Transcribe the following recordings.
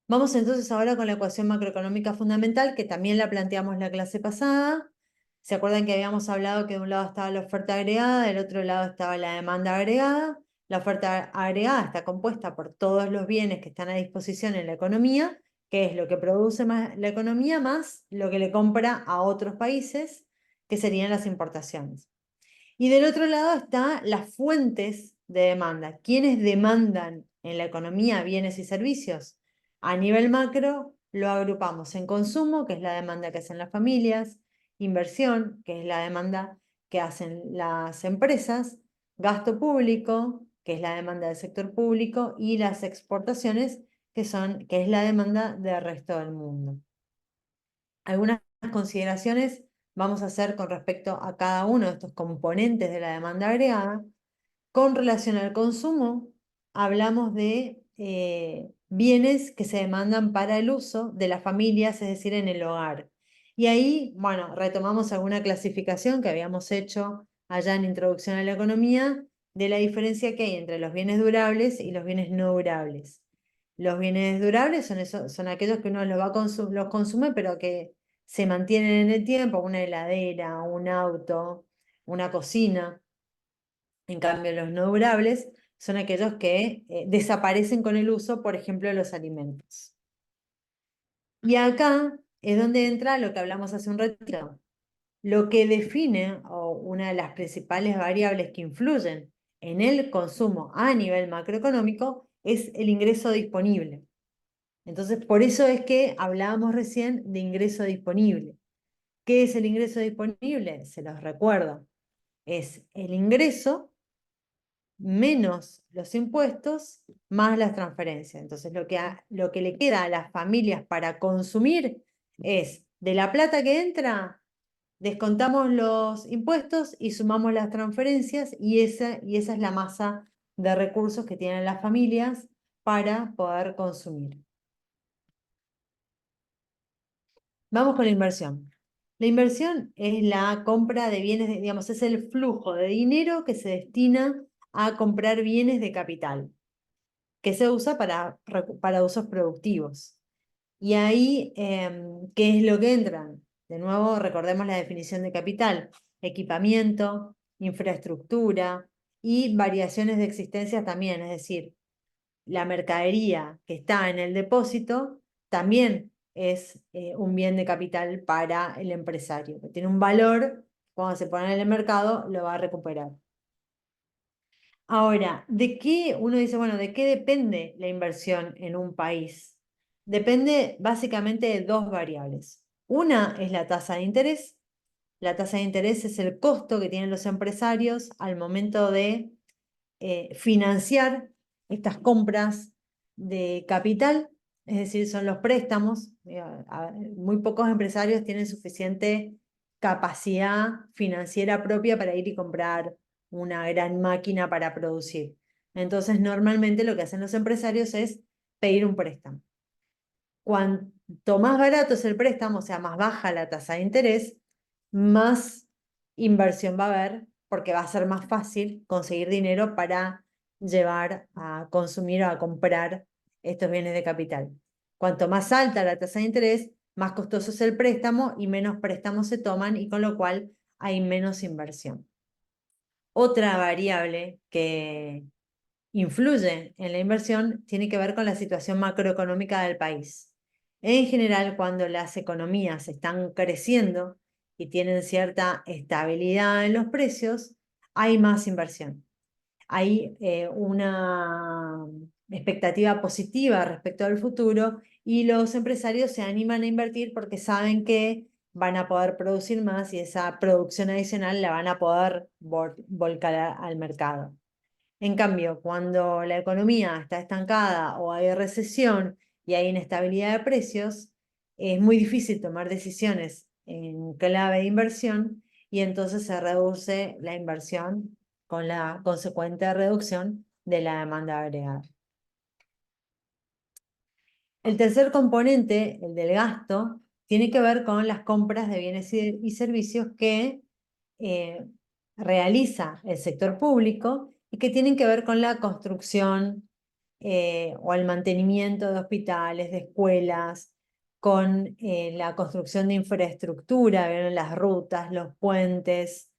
Vamos entonces ahora con la ecuación macroeconómica fundamental, que también la planteamos la clase pasada. ¿Se acuerdan que habíamos hablado que de un lado estaba la oferta agregada, del otro lado estaba la demanda agregada? La oferta agregada está compuesta por todos los bienes que están a disposición en la economía, que es lo que produce más la economía más lo que le compra a otros países, que serían las importaciones. Y del otro lado están las fuentes de demanda. ¿Quiénes demandan en la economía bienes y servicios? A nivel macro lo agrupamos en consumo, que es la demanda que hacen las familias, inversión, que es la demanda que hacen las empresas, gasto público, que es la demanda del sector público, y las exportaciones, que es la demanda del resto del mundo. Algunas consideraciones vamos a hacer con respecto a cada uno de estos componentes de la demanda agregada. Con relación al consumo, hablamos de bienes que se demandan para el uso de las familias, es decir, en el hogar. Y ahí, bueno, retomamos alguna clasificación que habíamos hecho allá en Introducción a la Economía, de la diferencia que hay entre los bienes durables y los bienes no durables. Los bienes durables son aquellos que uno los consume, pero que se mantienen en el tiempo, una heladera, un auto, una cocina. En cambio, los no durables son aquellos que desaparecen con el uso, por ejemplo, de los alimentos. Y acá es donde entra lo que hablamos hace un ratito. Lo que define, o una de las principales variables que influyen en el consumo a nivel macroeconómico, es el ingreso disponible. Entonces, por eso es que hablábamos recién de ingreso disponible. ¿Qué es el ingreso disponible? Se los recuerdo. Es el ingreso menos los impuestos más las transferencias. Entonces, lo que le queda a las familias para consumir es de la plata que entra, descontamos los impuestos y sumamos las transferencias, y esa es la masa de recursos que tienen las familias para poder consumir. Vamos con la inversión. La inversión es la compra de bienes, digamos, es el flujo de dinero que se destina a comprar bienes de capital, que se usa para usos productivos. Y ahí, ¿qué es lo que entran? De nuevo, recordemos la definición de capital: equipamiento, infraestructura y variaciones de existencia también, es decir, la mercadería que está en el depósito también es un bien de capital para el empresario, que tiene un valor, cuando se pone en el mercado lo va a recuperar. Ahora, uno dice, bueno, ¿de qué depende la inversión en un país? Depende básicamente de dos variables. Una es la tasa de interés. La tasa de interés es el costo que tienen los empresarios al momento de financiar estas compras de capital, es decir, son los préstamos. Muy pocos empresarios tienen suficiente capacidad financiera propia para ir y comprar una gran máquina para producir. Entonces, normalmente lo que hacen los empresarios es pedir un préstamo. Cuanto más barato es el préstamo, o sea, más baja la tasa de interés, más inversión va a haber, porque va a ser más fácil conseguir dinero para llevar a consumir o a comprar estos bienes de capital. Cuanto más alta la tasa de interés, más costoso es el préstamo y menos préstamos se toman, y con lo cual hay menos inversión. Otra variable que influye en la inversión tiene que ver con la situación macroeconómica del país. En general, cuando las economías están creciendo y tienen cierta estabilidad en los precios, hay más inversión. Hay una expectativa positiva respecto al futuro, y los empresarios se animan a invertir porque saben que van a poder producir más, y esa producción adicional la van a poder volcar al mercado. En cambio, cuando la economía está estancada o hay recesión y hay inestabilidad de precios, es muy difícil tomar decisiones en clave de inversión, y entonces se reduce la inversión con la consecuente reducción de la demanda agregada. El tercer componente, el del gasto, tiene que ver con las compras de bienes y servicios que eh, realiza el sector público y que tienen que ver con la construcción, o el mantenimiento de hospitales, de escuelas, con la construcción de infraestructura, ¿vieron? Las rutas, los puentes,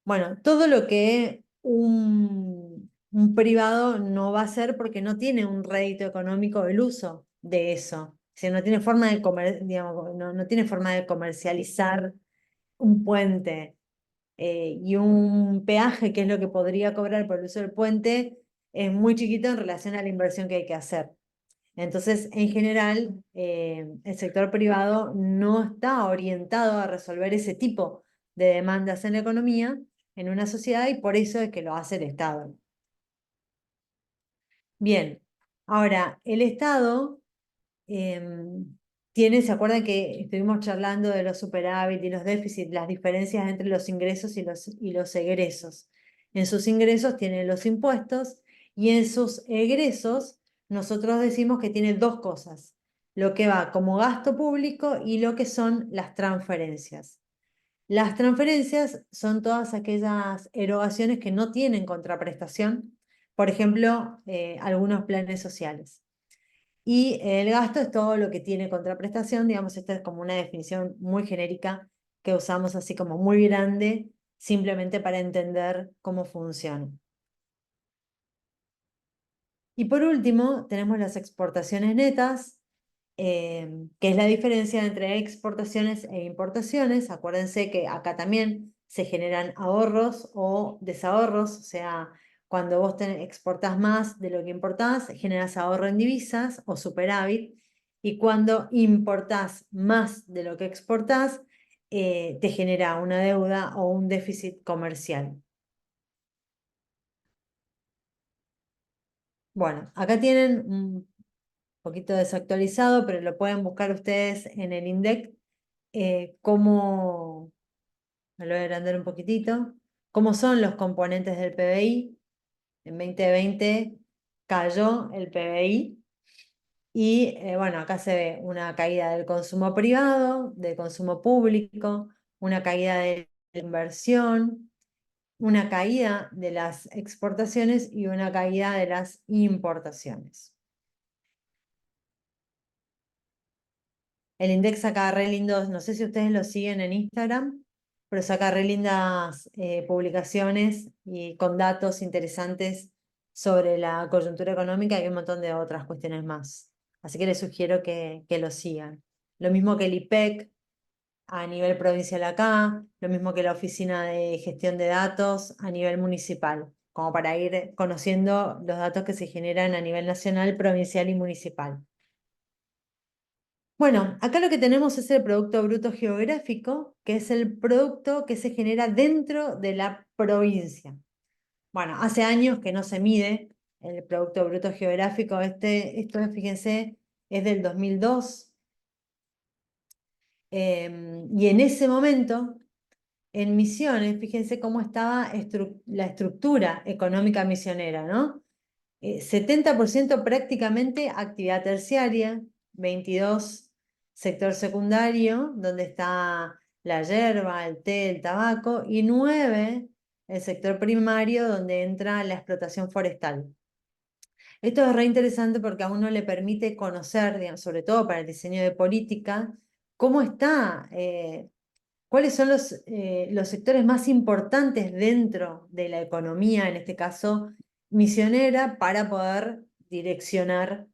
bueno, todo lo que un privado no va a hacer porque no tiene un rédito económico del uso de eso. O sea, no tiene forma de digamos, no tiene forma de comercializar un puente y un peaje, que es lo que podría cobrar por el uso del puente, es muy chiquito en relación a la inversión que hay que hacer. Entonces, en general, el sector privado no está orientado a resolver ese tipo de demandas en la economía, en una sociedad, y por eso es que lo hace el Estado. Bien, ahora, el Estado ¿se acuerdan que estuvimos charlando de los superávit y los déficits, las diferencias entre los ingresos y los egresos? En sus ingresos tiene los impuestos y en sus egresos nosotros decimos que tiene dos cosas, lo que va como gasto público y lo que son las transferencias. Las transferencias son todas aquellas erogaciones que no tienen contraprestación, por ejemplo, algunos planes sociales. Y el gasto es todo lo que tiene contraprestación, digamos, esta es como una definición muy genérica que usamos así como muy grande, simplemente para entender cómo funciona. Y por último, tenemos las exportaciones netas, que es la diferencia entre exportaciones e importaciones. Acuérdense que acá también se generan ahorros o desahorros, o sea, cuando vos exportás más de lo que importás, generas ahorro en divisas o superávit, y cuando importás más de lo que exportás, te genera una deuda o un déficit comercial. Bueno, acá tienen un poquito desactualizado, pero lo pueden buscar ustedes en el INDEC, cómo, me lo voy a agrandar un poquitito, cómo son los componentes del PBI. En 2020 cayó el PBI y bueno, acá se ve una caída del consumo privado, del consumo público, una caída de la inversión, una caída de las exportaciones y una caída de las importaciones. El INDEC saca re lindos, no sé si ustedes lo siguen en Instagram, pero saca re lindas publicaciones y con datos interesantes sobre la coyuntura económica y un montón de otras cuestiones más. Así que les sugiero que lo sigan. Lo mismo que el IPEC a nivel provincial acá, lo mismo que la Oficina de Gestión de Datos a nivel municipal, como para ir conociendo los datos que se generan a nivel nacional, provincial y municipal. Bueno, acá lo que tenemos es el Producto Bruto Geográfico, que es el producto que se genera dentro de la provincia. Bueno, hace años que no se mide el Producto Bruto Geográfico. Esto, fíjense, es del 2002. Y en ese momento, en Misiones, fíjense cómo estaba la estructura económica misionera, ¿no? 70% prácticamente actividad terciaria, 22% sector secundario, donde está la yerba, el té, el tabaco, y 9% el sector primario, donde entra la explotación forestal. Esto es re interesante porque a uno le permite conocer, digamos, sobre todo para el diseño de política, cómo está, cuáles son los sectores más importantes dentro de la economía, en este caso misionera, para poder direccionar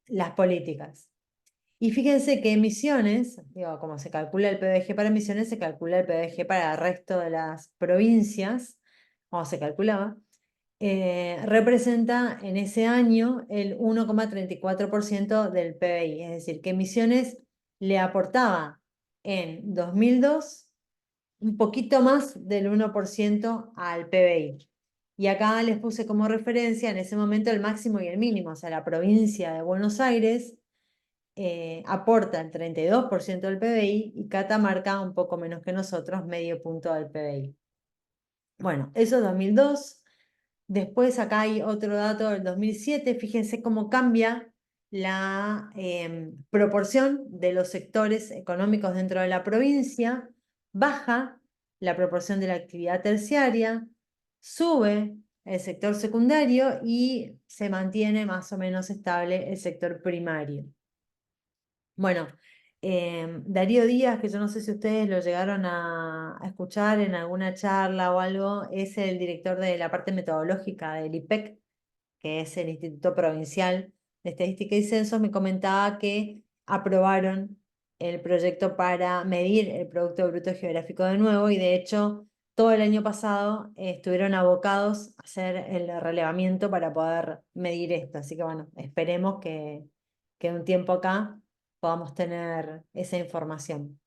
las políticas. Y fíjense que Misiones, digo, como se calcula el PBG para Misiones, se calcula el PBG para el resto de las provincias, como se calculaba, representa en ese año el 1,34% del PBI, es decir, que Misiones le aportaba en 2002 un poquito más del 1% al PBI. Y acá les puse como referencia en ese momento el máximo y el mínimo, o sea, la provincia de Buenos Aires aporta el 32% del PBI y Catamarca un poco menos que nosotros, medio punto del PBI. Bueno, eso es 2002. Después acá hay otro dato del 2007. Fíjense cómo cambia la proporción de los sectores económicos dentro de la provincia. Baja la proporción de la actividad terciaria, sube el sector secundario y se mantiene más o menos estable el sector primario. Bueno, Darío Díaz, que yo no sé si ustedes lo llegaron a escuchar en alguna charla o algo, es el director de la parte metodológica del IPEC, que es el Instituto Provincial de Estadística y Censos, me comentaba que aprobaron el proyecto para medir el Producto Bruto Geográfico de nuevo y de hecho todo el año pasado estuvieron abocados a hacer el relevamiento para poder medir esto. Así que bueno, esperemos que en un tiempo acá podamos tener esa información.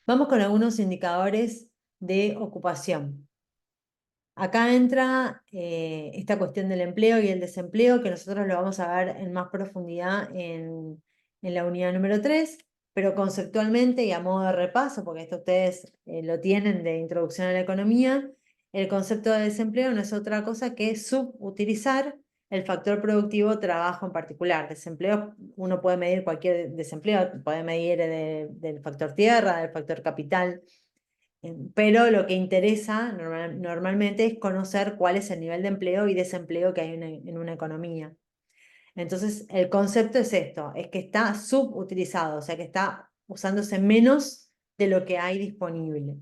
Vamos con algunos indicadores de ocupación. Acá entra esta cuestión del empleo y el desempleo, que nosotros lo vamos a ver en más profundidad en la unidad número 3, pero conceptualmente y a modo de repaso, porque esto ustedes lo tienen de introducción a la economía, el concepto de desempleo no es otra cosa que subutilizar el factor productivo trabajo en particular. Desempleo, uno puede medir cualquier desempleo, puede medir del factor tierra, del factor capital, pero lo que interesa normalmente es conocer cuál es el nivel de empleo y desempleo que hay en una economía. Entonces, el concepto es esto, es que está subutilizado, o sea que está usándose menos de lo que hay disponible.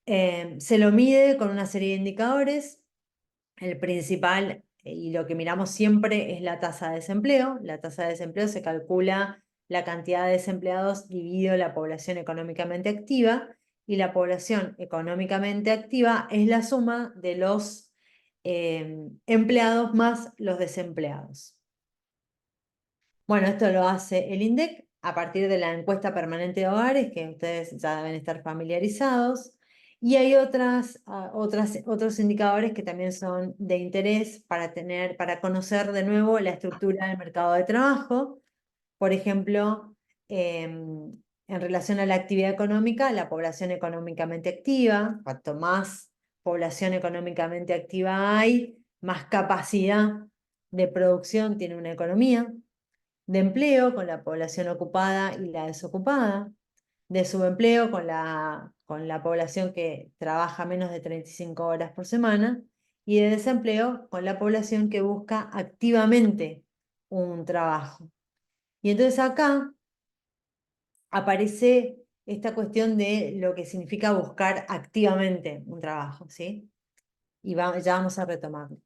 Se lo mide con una serie de indicadores. El principal y lo que miramos siempre es la tasa de desempleo. La tasa de desempleo se calcula la cantidad de desempleados dividido la población económicamente activa, y la población económicamente activa es la suma de los empleados más los desempleados. Bueno, esto lo hace el INDEC a partir de la encuesta permanente de hogares, que ustedes ya deben estar familiarizados. Y hay otros indicadores que también son de interés para conocer de nuevo la estructura del mercado de trabajo. Por ejemplo, en relación a la actividad económica, la población económicamente activa. Cuanto más población económicamente activa hay, más capacidad de producción tiene una economía. De empleo con la población ocupada y la desocupada, de subempleo con la población que trabaja menos de 35 horas por semana, y de desempleo con la población que busca activamente un trabajo. Y entonces acá aparece esta cuestión de lo que significa buscar activamente un trabajo, ¿sí? Y ya vamos a retomarlo.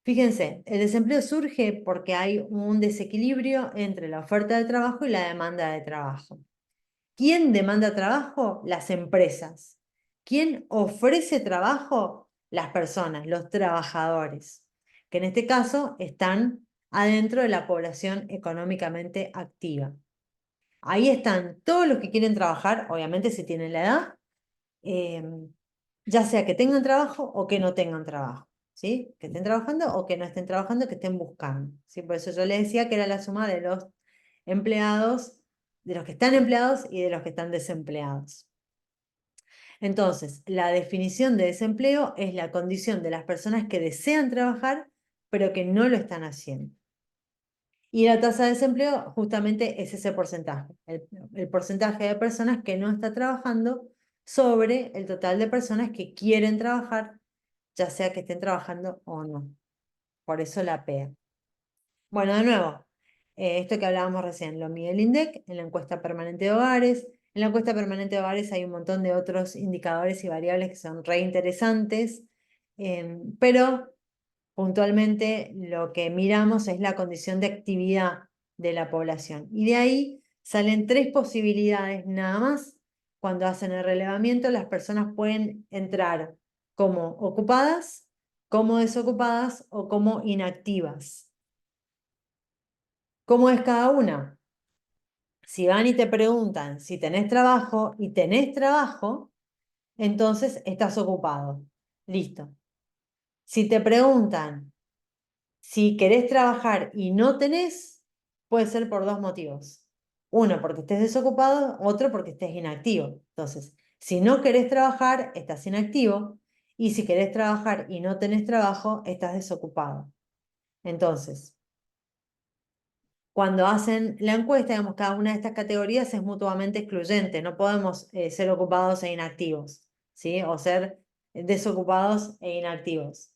Fíjense, el desempleo surge porque hay un desequilibrio entre la oferta de trabajo y la demanda de trabajo. ¿Quién demanda trabajo? Las empresas. ¿Quién ofrece trabajo? Las personas, los trabajadores, que en este caso están adentro de la población económicamente activa. Ahí están todos los que quieren trabajar, obviamente si tienen la edad, ya sea que tengan trabajo o que no tengan trabajo, ¿sí? Que estén trabajando o que no estén trabajando, que estén buscando, ¿sí? Por eso yo les decía que era la suma de los empleados, de los que están empleados y de los que están desempleados. Entonces, la definición de desempleo es la condición de las personas que desean trabajar, pero que no lo están haciendo. Y la tasa de desempleo justamente es ese porcentaje, el porcentaje de personas que no está trabajando sobre el total de personas que quieren trabajar, ya sea que estén trabajando o no. Por eso la PEA. Bueno, de nuevo, esto que hablábamos recién, lo mide el INDEC en la encuesta permanente de hogares. En la encuesta permanente de hogares hay un montón de otros indicadores y variables que son re interesantes, pero puntualmente lo que miramos es la condición de actividad de la población. Y de ahí salen tres posibilidades nada más. Cuando hacen el relevamiento, las personas pueden entrar como ocupadas, como desocupadas o como inactivas. ¿Cómo es cada una? Si van y te preguntan si tenés trabajo y tenés trabajo, entonces estás ocupado. Listo. Si te preguntan si querés trabajar y no tenés, puede ser por dos motivos. Uno, porque estés desocupado, otro, porque estés inactivo. Entonces, si no querés trabajar, estás inactivo, y si querés trabajar y no tenés trabajo, estás desocupado. Entonces, cuando hacen la encuesta, digamos, cada una de estas categorías es mutuamente excluyente. No podemos ser ocupados e inactivos, ¿sí? O ser desocupados e inactivos.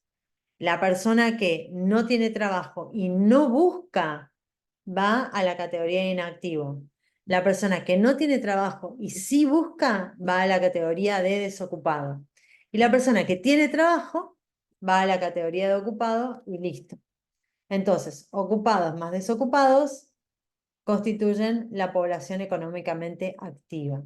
La persona que no tiene trabajo y no busca va a la categoría de inactivo. La persona que no tiene trabajo y sí busca va a la categoría de desocupado. Y la persona que tiene trabajo va a la categoría de ocupado y listo. Entonces, ocupados más desocupados constituyen la población económicamente activa.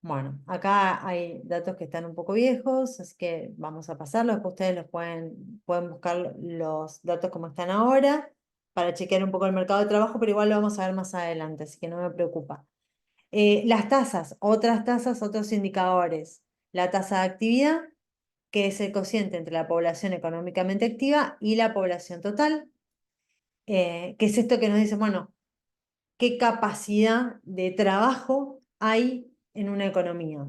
Bueno, acá hay datos que están un poco viejos, así que vamos a pasarlos. Después ustedes pueden buscar los datos como están ahora para chequear un poco el mercado de trabajo, pero igual lo vamos a ver más adelante, así que no me preocupa. Las tasas, otros indicadores. La tasa de actividad, que es el cociente entre la población económicamente activa y la población total. Que es esto que nos dice, bueno, qué capacidad de trabajo hay en una economía.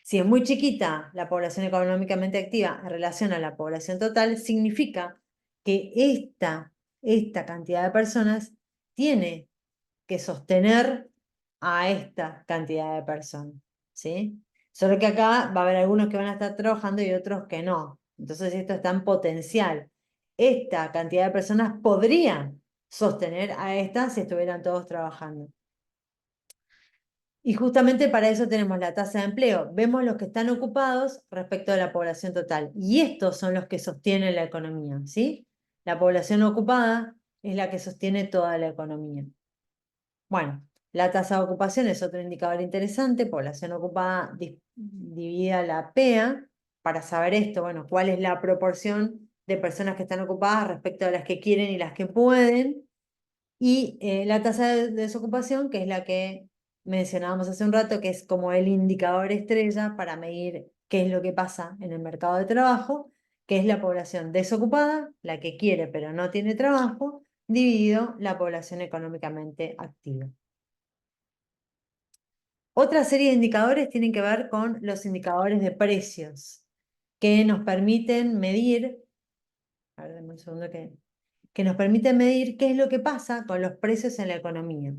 Si es muy chiquita la población económicamente activa en relación a la población total, significa que esta cantidad de personas tiene que sostener a esta cantidad de personas, ¿sí? Solo que acá va a haber algunos que van a estar trabajando y otros que no. Entonces esto está en potencial. Esta cantidad de personas podría sostener a esta si estuvieran todos trabajando. Y justamente para eso tenemos la tasa de empleo. Vemos los que están ocupados respecto a la población total. Y estos son los que sostienen la economía, ¿sí? La población ocupada es la que sostiene toda la economía. Bueno, la tasa de ocupación es otro indicador interesante. Población ocupada dividida la PEA. Para saber esto, bueno, cuál es la proporción de personas que están ocupadas respecto a las que quieren y las que pueden. Y la tasa de desocupación, que es la que mencionábamos hace un rato, que es como el indicador estrella para medir qué es lo que pasa en el mercado de trabajo, que es la población desocupada, la que quiere pero no tiene trabajo, dividido la población económicamente activa. Otra serie de indicadores tienen que ver con los indicadores de precios, que nos permiten medir, a ver, dame un segundo que nos permiten medir qué es lo que pasa con los precios en la economía.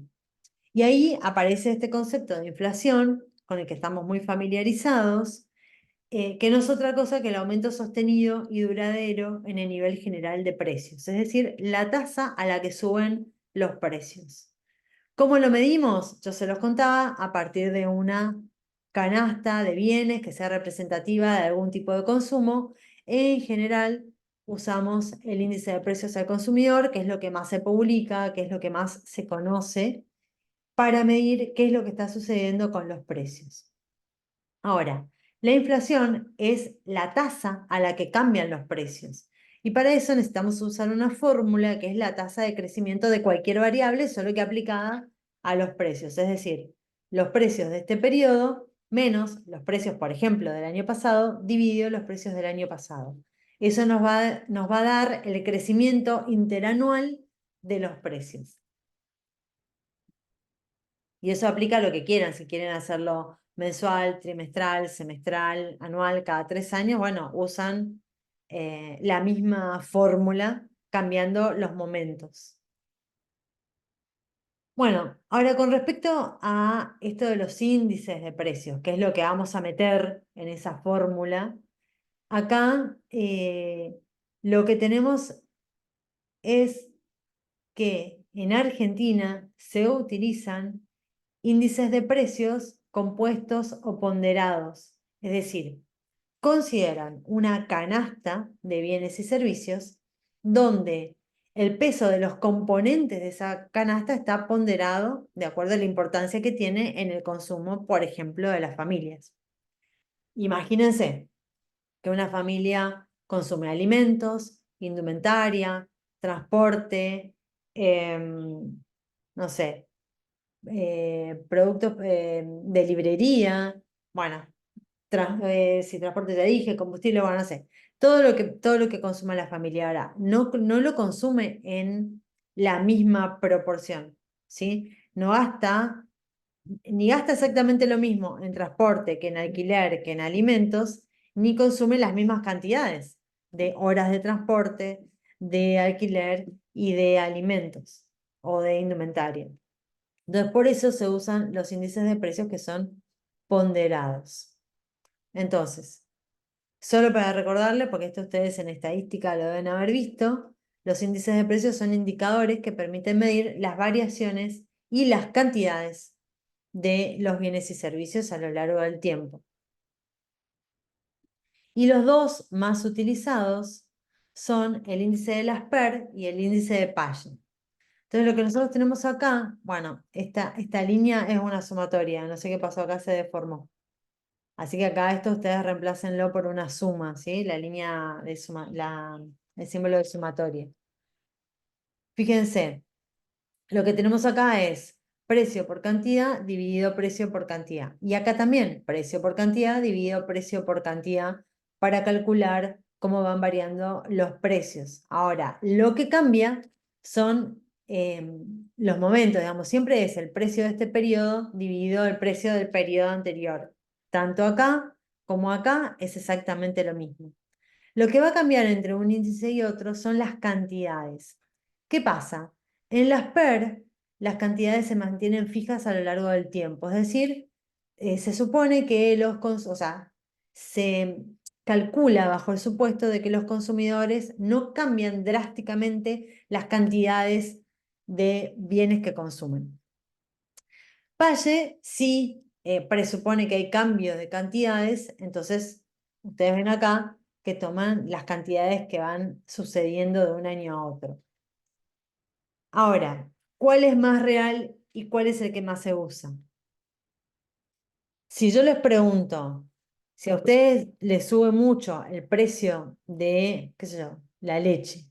Y ahí aparece este concepto de inflación, con el que estamos muy familiarizados, que no es otra cosa que el aumento sostenido y duradero en el nivel general de precios, es decir, la tasa a la que suben los precios. ¿Cómo lo medimos? Yo se los contaba a partir de una canasta de bienes que sea representativa de algún tipo de consumo. En general, usamos el índice de precios al consumidor, que es lo que más se publica, que es lo que más se conoce para medir qué es lo que está sucediendo con los precios. Ahora, la inflación es la tasa a la que cambian los precios. Y para eso necesitamos usar una fórmula que es la tasa de crecimiento de cualquier variable, solo que aplicada a los precios. Es decir, los precios de este periodo menos los precios, por ejemplo, del año pasado, dividido los precios del año pasado. Eso nos va a dar el crecimiento interanual de los precios. Y eso aplica a lo que quieran, si quieren hacerlo mensual, trimestral, semestral, anual, cada 3 años, bueno, usan la misma fórmula cambiando los momentos. Bueno, ahora con respecto a esto de los índices de precios, que es lo que vamos a meter en esa fórmula, acá lo que tenemos es que en Argentina se utilizan índices de precios compuestos o ponderados, es decir, consideran una canasta de bienes y servicios donde el peso de los componentes de esa canasta está ponderado de acuerdo a la importancia que tiene en el consumo, por ejemplo, de las familias. Imagínense que una familia consume alimentos, indumentaria, transporte, no sé, productos de librería, bueno, si transporte ya dije, combustible, bueno, no sé, todo lo que consuma la familia ahora, no lo consume en la misma proporción, ¿sí? No gasta, ni gasta exactamente lo mismo en transporte que en alquiler, que en alimentos, ni consume las mismas cantidades de horas de transporte, de alquiler y de alimentos o de indumentaria. Entonces, por eso se usan los índices de precios que son ponderados. Entonces, solo para recordarle, porque esto ustedes en estadística lo deben haber visto, los índices de precios son indicadores que permiten medir las variaciones y las cantidades de los bienes y servicios a lo largo del tiempo. Y los dos más utilizados son el índice de las PER y el índice de Paget. Entonces lo que nosotros tenemos acá, bueno, esta línea es una sumatoria, no sé qué pasó acá, se deformó. Así que acá esto ustedes reemplácenlo por una suma, ¿sí? La línea de el símbolo de sumatoria. Fíjense, lo que tenemos acá es precio por cantidad dividido precio por cantidad. Y acá también, precio por cantidad dividido precio por cantidad para calcular cómo van variando los precios. Ahora, lo que cambia son los momentos, digamos, siempre es el precio de este periodo dividido el precio del periodo anterior. Tanto acá como acá es exactamente lo mismo. Lo que va a cambiar entre un índice y otro son las cantidades. ¿Qué pasa? En las PER, las cantidades se mantienen fijas a lo largo del tiempo, es decir, se supone que o sea, se calcula bajo el supuesto de que los consumidores no cambian drásticamente las cantidades de bienes que consumen. Paye sí presupone que hay cambios de cantidades, entonces ustedes ven acá que toman las cantidades que van sucediendo de un año a otro. Ahora, ¿cuál es más real y cuál es el que más se usa? Si yo les pregunto, si a ustedes les sube mucho el precio de, qué sé yo, la leche,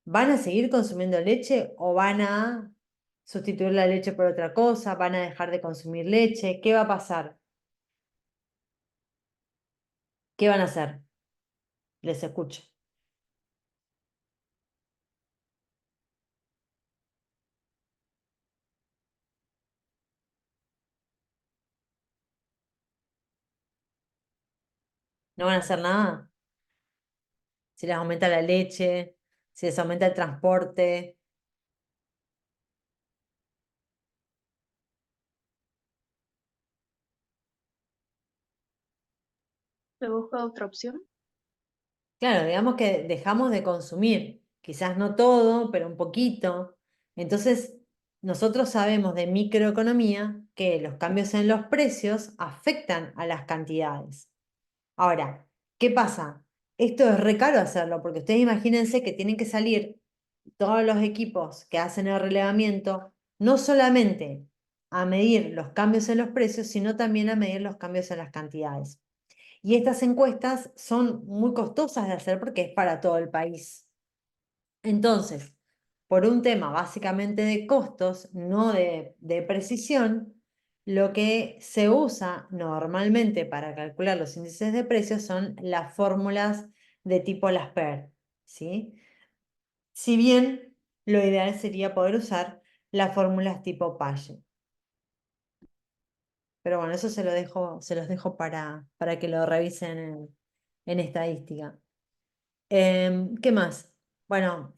¿van a seguir consumiendo leche o van a sustituir la leche por otra cosa? ¿Van a dejar de consumir leche? ¿Qué va a pasar? ¿Qué van a hacer? Les escucho. ¿No van a hacer nada? Si les aumenta la leche, si les aumenta el transporte. ¿Se busca otra opción? Claro, digamos que dejamos de consumir, quizás no todo, pero un poquito. Entonces, nosotros sabemos de microeconomía que los cambios en los precios afectan a las cantidades. Ahora, ¿qué pasa? Esto es re caro hacerlo, porque ustedes imagínense que tienen que salir todos los equipos que hacen el relevamiento, no solamente a medir los cambios en los precios, sino también a medir los cambios en las cantidades. Y estas encuestas son muy costosas de hacer porque es para todo el país. Entonces, por un tema básicamente de costos, no de precisión, lo que se usa normalmente para calcular los índices de precios son las fórmulas de tipo Laspers, ¿sí? Si bien lo ideal sería poder usar las fórmulas tipo Paget. Pero bueno, eso se los dejo para que lo revisen en estadística. ¿Qué más? Bueno,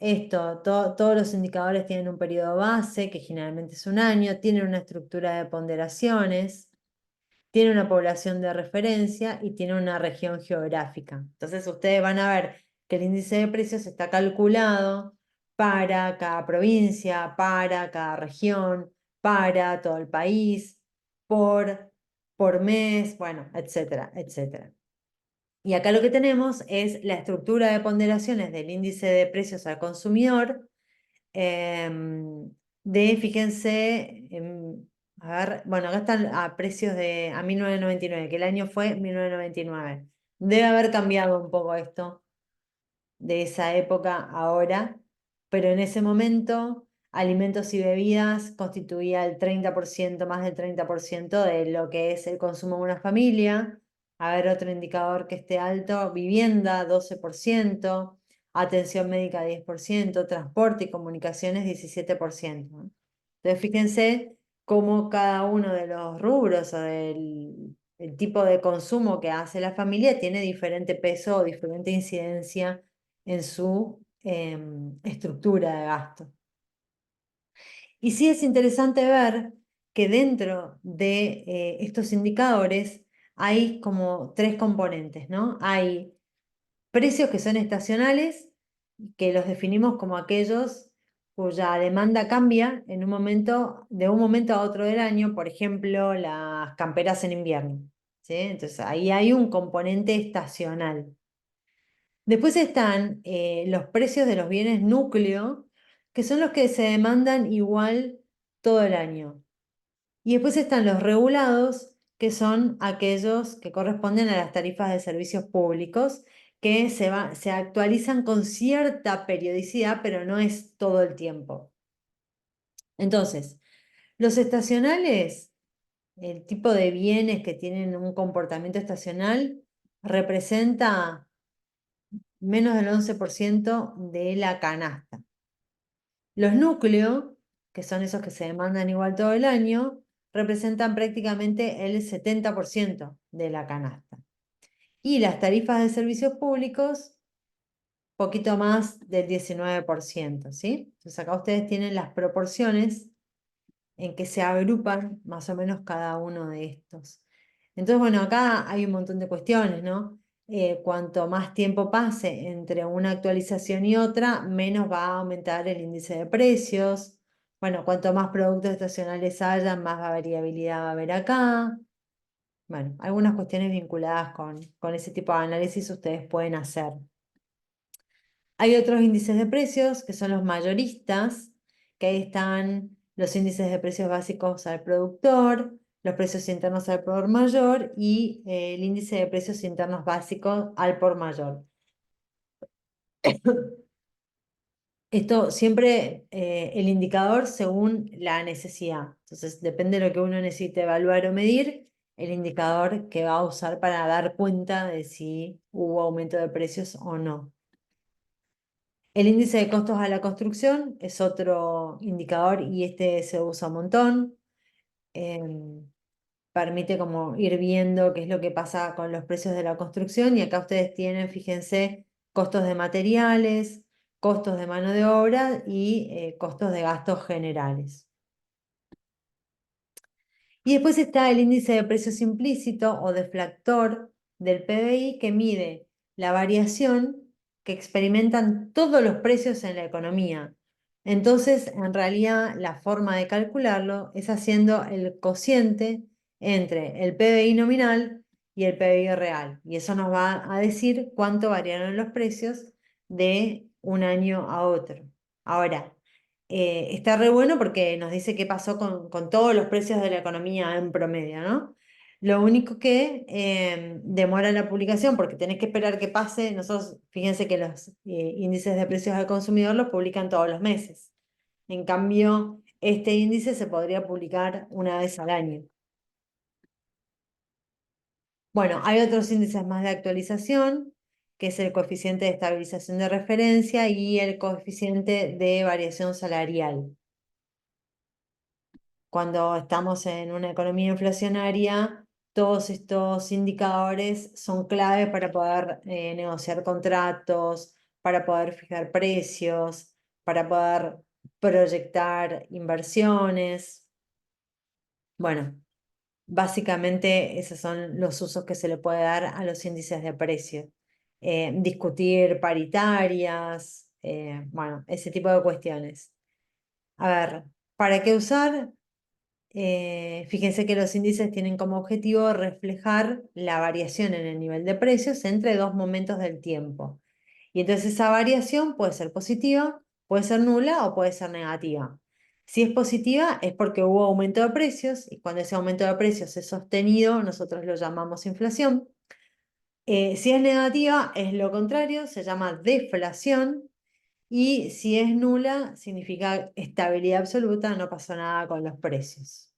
todos los indicadores tienen un periodo base, que generalmente es un año, tienen una estructura de ponderaciones, tienen una población de referencia y tienen una región geográfica. Entonces ustedes van a ver que el índice de precios está calculado para cada provincia, para cada región, para todo el país, por mes, bueno, etcétera, etcétera. Y acá lo que tenemos es la estructura de ponderaciones del índice de precios al consumidor, fíjense, a ver, bueno, acá están a precios a 1999, que el año fue 1999. Debe haber cambiado un poco esto de esa época ahora, pero en ese momento alimentos y bebidas constituía el 30%, más del 30% de lo que es el consumo de una familia. A ver, otro indicador que esté alto, vivienda 12%, atención médica 10%, transporte y comunicaciones 17%, ¿no? Entonces, fíjense cómo cada uno de los rubros o del el tipo de consumo que hace la familia tiene diferente peso o diferente incidencia en su estructura de gasto. Y sí es interesante ver que dentro de estos indicadores hay como tres componentes, ¿no? Hay precios que son estacionales, que los definimos como aquellos cuya demanda cambia en un momento, de un momento a otro del año, por ejemplo, las camperas en invierno, ¿sí? Entonces ahí hay un componente estacional. Después están los precios de los bienes núcleo, que son los que se demandan igual todo el año. Y después están los regulados, que son aquellos que corresponden a las tarifas de servicios públicos, que se actualizan con cierta periodicidad, pero no es todo el tiempo. Entonces, los estacionales, el tipo de bienes que tienen un comportamiento estacional, representa menos del 11% de la canasta. Los núcleos, que son esos que se demandan igual todo el año, representan prácticamente el 70% de la canasta. Y las tarifas de servicios públicos, poquito más del 19%, ¿sí? Entonces acá ustedes tienen las proporciones en que se agrupan más o menos cada uno de estos. Entonces, bueno, acá hay un montón de cuestiones, ¿no? Cuanto más tiempo pase entre una actualización y otra, menos va a aumentar el índice de precios. Bueno, cuanto más productos estacionales haya, más variabilidad va a haber acá. Bueno, algunas cuestiones vinculadas con ese tipo de análisis ustedes pueden hacer. Hay otros índices de precios que son los mayoristas, que ahí están los índices de precios básicos al productor, los precios internos al por mayor y el índice de precios internos básicos al por mayor. Esto siempre el indicador según la necesidad. Entonces, depende de lo que uno necesite evaluar o medir, el indicador que va a usar para dar cuenta de si hubo aumento de precios o no. El índice de costos a la construcción es otro indicador y este se usa un montón. Permite como ir viendo qué es lo que pasa con los precios de la construcción y acá ustedes tienen, fíjense, costos de materiales, costos de mano de obra y costos de gastos generales. Y después está el índice de precios implícito o deflactor del PBI que mide la variación que experimentan todos los precios en la economía. Entonces, en realidad, la forma de calcularlo es haciendo el cociente entre el PBI nominal y el PBI real. Y eso nos va a decir cuánto variaron los precios de un año a otro. Ahora, está re bueno porque nos dice qué pasó con todos los precios de la economía en promedio, ¿no? Lo único que demora la publicación porque tenés que esperar que pase. Nosotros, fíjense que los índices de precios al consumidor los publican todos los meses. En cambio, este índice se podría publicar una vez al año. Bueno, hay otros índices más de actualización, que es el coeficiente de estabilización de referencia y el coeficiente de variación salarial. Cuando estamos en una economía inflacionaria, todos estos indicadores son clave para poder negociar contratos, para poder fijar precios, para poder proyectar inversiones. Bueno, básicamente esos son los usos que se le puede dar a los índices de precio. Discutir paritarias, bueno, ese tipo de cuestiones. A ver, ¿para qué usar? Fíjense que los índices tienen como objetivo reflejar la variación en el nivel de precios entre dos momentos del tiempo. Y entonces esa variación puede ser positiva, puede ser nula o puede ser negativa. Si es positiva es porque hubo aumento de precios y cuando ese aumento de precios es sostenido, nosotros lo llamamos inflación. Si es negativa es lo contrario, se llama deflación. Y si es nula, significa estabilidad absoluta, no pasó nada con los precios.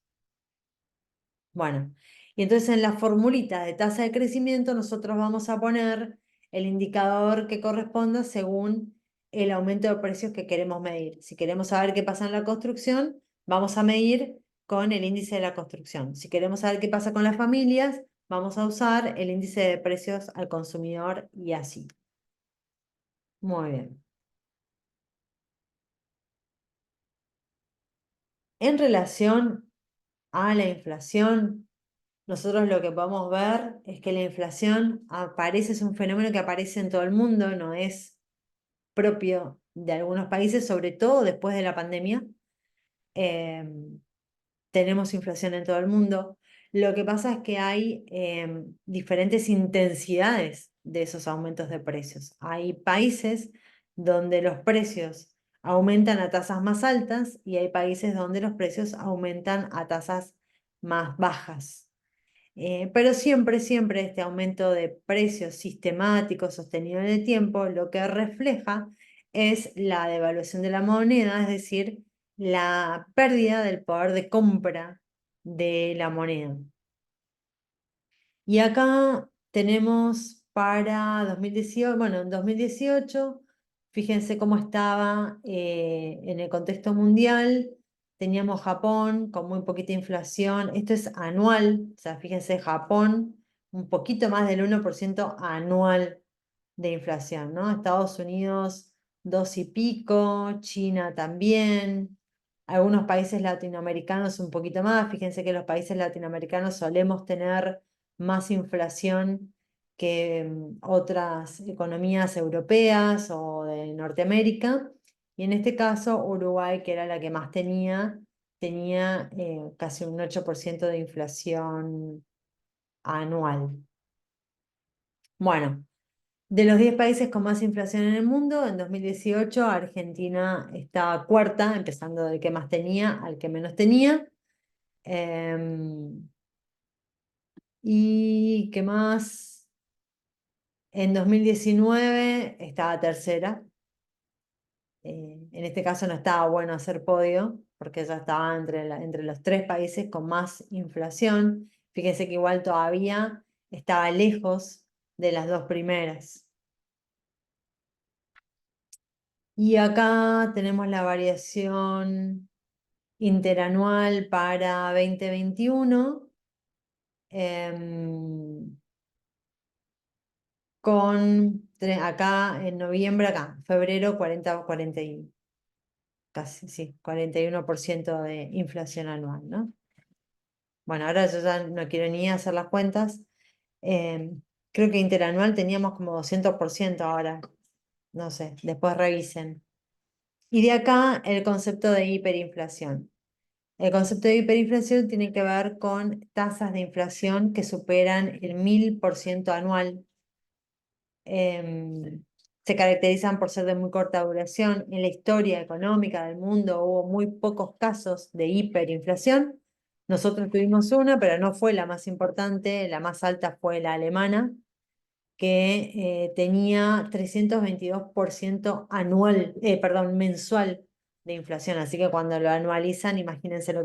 Bueno, y entonces en la formulita de tasa de crecimiento nosotros vamos a poner el indicador que corresponda según el aumento de precios que queremos medir. Si queremos saber qué pasa en la construcción, vamos a medir con el índice de la construcción. Si queremos saber qué pasa con las familias, vamos a usar el índice de precios al consumidor y así. Muy bien. En relación a la inflación, nosotros lo que podemos ver es que la inflación aparece, es un fenómeno que aparece en todo el mundo, no es propio de algunos países, sobre todo después de la pandemia. Tenemos inflación en todo el mundo. Lo que pasa es que hay diferentes intensidades de esos aumentos de precios. Hay países donde los precios aumentan a tasas más altas y hay países donde los precios aumentan a tasas más bajas. Pero siempre, siempre este aumento de precios sistemático, sostenido en el tiempo, lo que refleja es la devaluación de la moneda, es decir, la pérdida del poder de compra de la moneda. Y acá tenemos para 2018, bueno, en 2018, fíjense cómo estaba en el contexto mundial. Teníamos Japón con muy poquita inflación. Esto es anual, o sea, fíjense, Japón, un poquito más del 1% anual de inflación, ¿no? Estados Unidos, 2 y pico, China también. Algunos países latinoamericanos un poquito más. Fíjense que los países latinoamericanos solemos tener más inflación que otras economías europeas o de Norteamérica. Y en este caso, Uruguay, que era la que más tenía casi un 8% de inflación anual. Bueno, de los 10 países con más inflación en el mundo, en 2018 Argentina estaba cuarta, empezando del que más tenía al que menos tenía. ¿Y qué más? En 2019 estaba tercera. En este caso no estaba bueno hacer podio, porque ya estaba entre los 3 países con más inflación. Fíjense que igual todavía estaba lejos de las 2 primeras. Y acá tenemos la variación interanual para 2021. em, acá en noviembre, acá, febrero 40 casi, sí, 41% de inflación anual, ¿no? Bueno, ahora yo ya no quiero ni hacer las cuentas. Creo que interanual teníamos como 200% ahora, no sé, después revisen. Y de acá el concepto de hiperinflación. El concepto de hiperinflación tiene que ver con tasas de inflación que superan el 1000% anual. Se caracterizan por ser de muy corta duración. En la historia económica del mundo hubo muy pocos casos de hiperinflación. Nosotros tuvimos una, pero no fue la más importante. La más alta fue la alemana, que tenía 322% mensual de inflación. Así que cuando lo anualizan, imagínense lo que